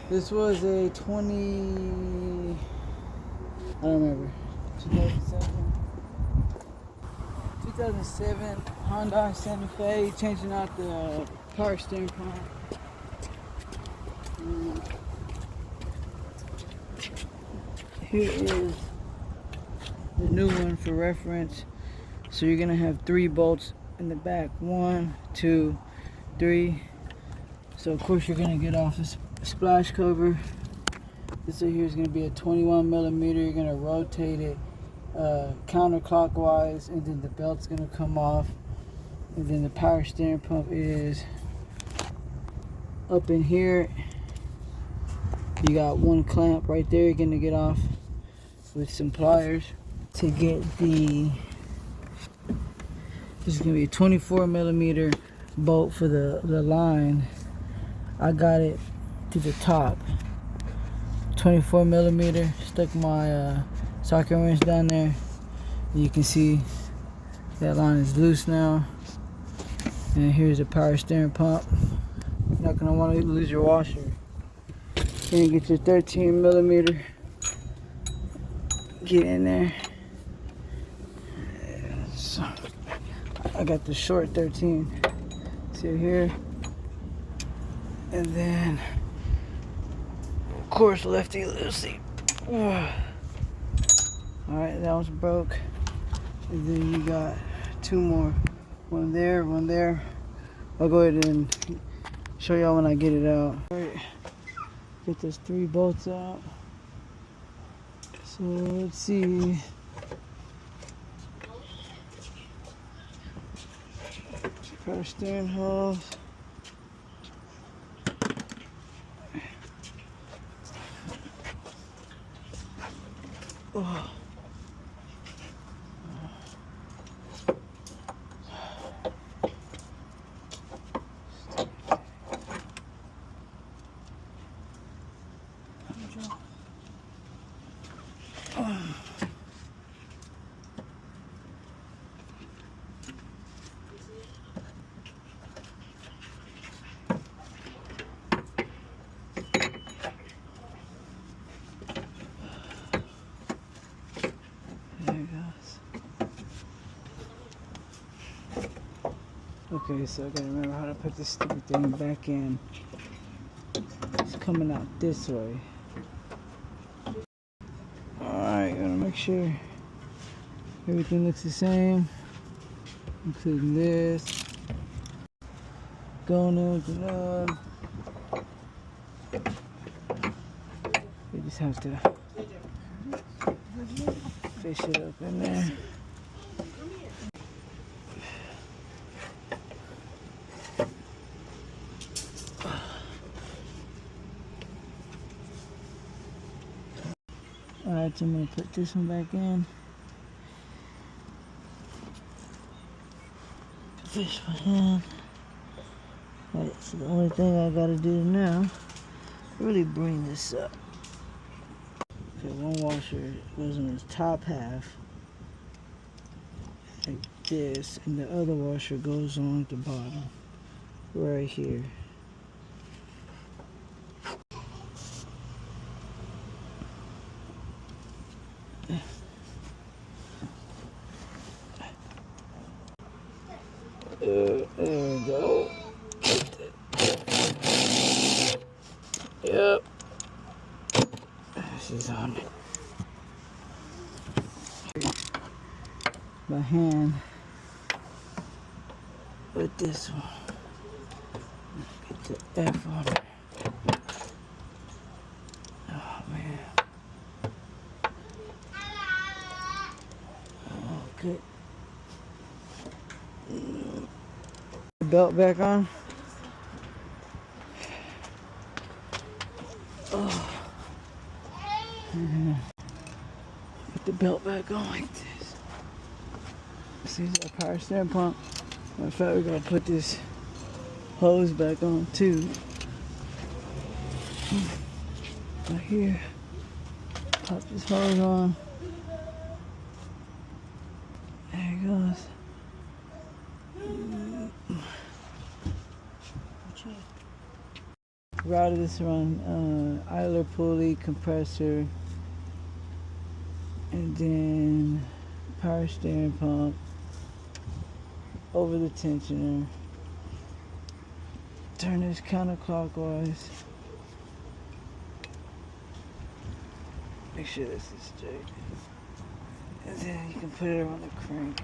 This was a 2007 Hyundai Santa Fe, changing out the power steering pump. Here is the new one for reference. So you're gonna have 3 bolts in the back. 1, 2, 3. So of course you're gonna get off this splash cover. This right here is gonna be a 21 millimeter. You're gonna rotate it counterclockwise, and then the belt's gonna come off. And then the power steering pump is up in here. You got 1 clamp right there. You're gonna get off with some pliers to get the. This is gonna be a 24 millimeter bolt for the line. I got it to the top. 24 millimeter. Stuck my socket wrench down there. And you can see that line is loose now. And here's the power steering pump. You're not gonna want to lose your washer. You're gonna get your 13 millimeter. Get in there. So I got the short 13. See here. And then, of course, lefty loosey. Alright, that one's broke. And then you got 2 more. One there, one there. I'll go ahead and show y'all when I get it out. Alright, get those 3 bolts out. So let's see. Power steering hose. Oh. Okay, so I gotta remember how to put this stupid thing back in. It's coming out this way. Alright, gotta make sure everything looks the same, including this. Going on. You just have to fish it up in there. Alright, so I'm going to put this one back in. Put this one in. Alright, so the only thing I got to do now, really bring this up. Okay, one washer goes in the top half, like this, and the other washer goes on the bottom, right here. There we go. Yep. This is on by hand with this one. Get the F on it. Oh man. Okay. Belt back on. Oh. Put the belt back on like this. See that power steering pump? In fact, we're gonna put this hose back on too. Right here. Pop this hose on. There it goes. routed this around idler pulley, compressor, and then power steering pump over the tensioner. Turn this counterclockwise. Make sure this is straight. And then you can put it on the crank.